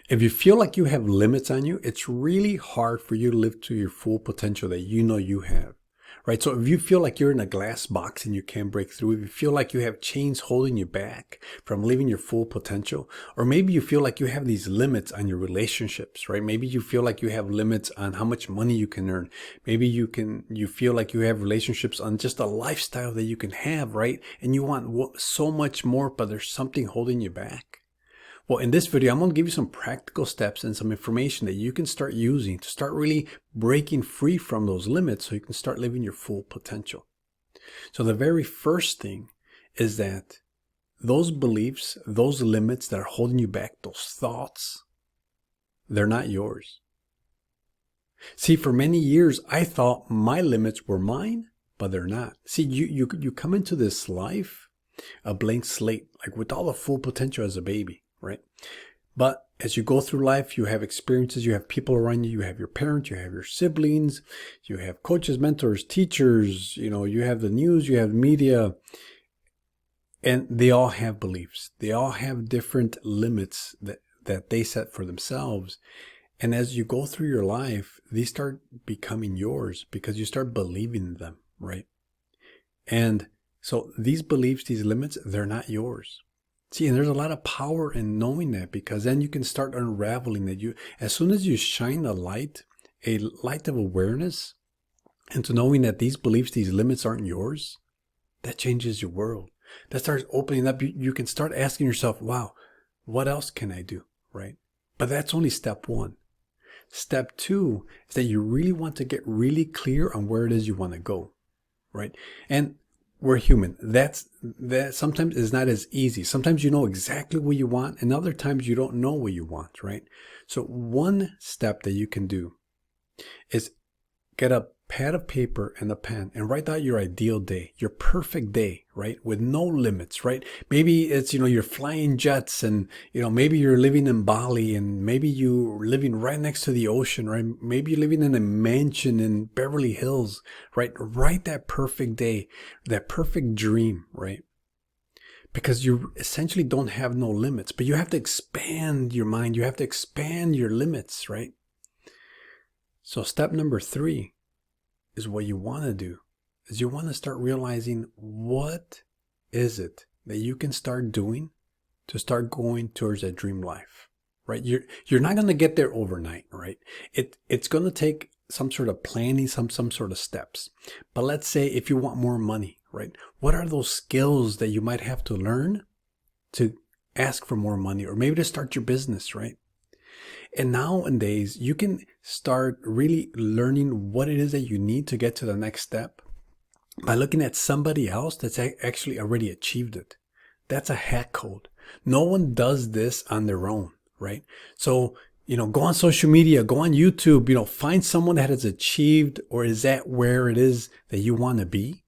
If you feel like you have limits on you, it's really hard for you to live to your full potential that you know you have, right? So if you feel like you're in a glass box and you can't break through, if you feel like you have chains holding you back from living your full potential, or maybe you feel like you have these limits on your relationships, right? Maybe you feel like you have limits on how much money you can earn. Maybe you feel like you have relationships on just a lifestyle that you can have, right? And you want so much more, but there's something holding you back. Well, in this video, I'm going to give you some practical steps and some information that you can start using to start really breaking free from those limits so you can start living your full potential. So the very first thing is that those beliefs, those limits that are holding you back, those thoughts, they're not yours. See, for many years, I thought my limits were mine, but they're not. See, you come into this life a blank slate, like with all the full potential as a baby. Right? But as you go through life, you have experiences, you have people around you, you have your parents, you have your siblings, you have coaches, mentors, teachers, you have the news, you have media, and they all have beliefs. They all have different limits that they set for themselves. And as you go through your life, these start becoming yours because you start believing them, right? And so these beliefs, these limits, they're not yours. See, and there's a lot of power in knowing that, because then you can start unraveling that. As soon as you shine a light of awareness into knowing that these beliefs, these limits aren't yours, that changes your world. That starts opening up. You can start asking yourself, wow, what else can I do, right? But that's only step one. Step two is that you really want to get really clear on where it is you want to go, right? And we're human. That sometimes is not as easy. Sometimes you know exactly what you want, and other times you don't know what you want, right? So one step that you can do is get a pad of paper and a pen and write out your ideal day, your perfect day, right? With no limits, right? Maybe it's, you're flying jets, and, maybe you're living in Bali, and maybe you're living right next to the ocean, right? Maybe you're living in a mansion in Beverly Hills, right? Write that perfect day, that perfect dream, right? Because you essentially don't have no limits, but you have to expand your mind. You have to expand your limits, right? So step number 3 is what you want to do, is you want to start realizing what is it that you can start doing to start going towards that dream life, right? You're not going to get there overnight, right? It's going to take some sort of planning, some sort of steps. But let's say if you want more money, right? What are those skills that you might have to learn to ask for more money, or maybe to start your business, right? And nowadays, you can start really learning what it is that you need to get to the next step by looking at somebody else that's actually already achieved it. That's a hack code. No one does this on their own, right? So, go on social media, go on YouTube, find someone that has achieved or is at where it is that you want to be,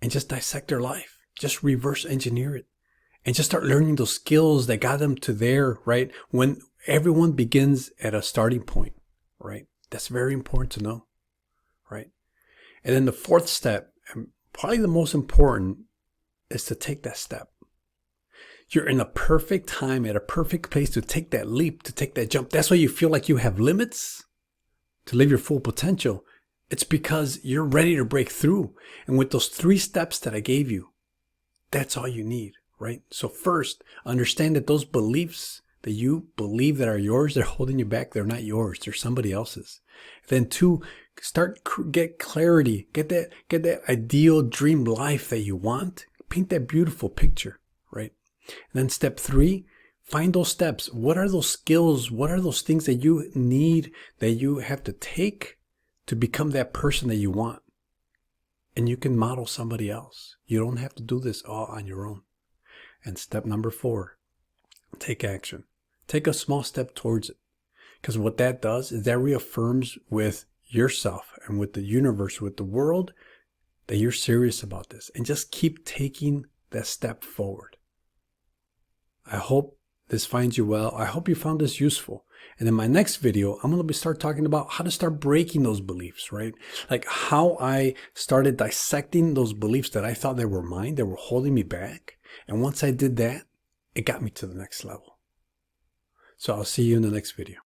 and just dissect their life. Just reverse engineer it and just start learning those skills that got them to there, right? When everyone begins at a starting point, right? That's very important to know, right? And then the 4th step, and probably the most important, is to take that step. You're in a perfect time, at a perfect place to take that leap, to take that jump. That's why you feel like you have limits to live your full potential. It's because you're ready to break through. And with those 3 steps that I gave you, that's all you need, right? So first, understand that those beliefs that you believe that are yours, they're holding you back. They're not yours. They're somebody else's. Then 2, get clarity. Get that ideal dream life that you want. Paint that beautiful picture, right? And then step 3, find those steps. What are those skills? What are those things that you need, that you have to take to become that person that you want? And you can model somebody else. You don't have to do this all on your own. And step number 4, take action. Take a small step towards it. Because what that does is that reaffirms with yourself and with the universe, with the world, that you're serious about this. And just keep taking that step forward. I hope this finds you well. I hope you found this useful. And in my next video, I'm going to start talking about how to start breaking those beliefs, right? Like how I started dissecting those beliefs that I thought they were mine, that were holding me back. And once I did that, it got me to the next level. So I'll see you in the next video.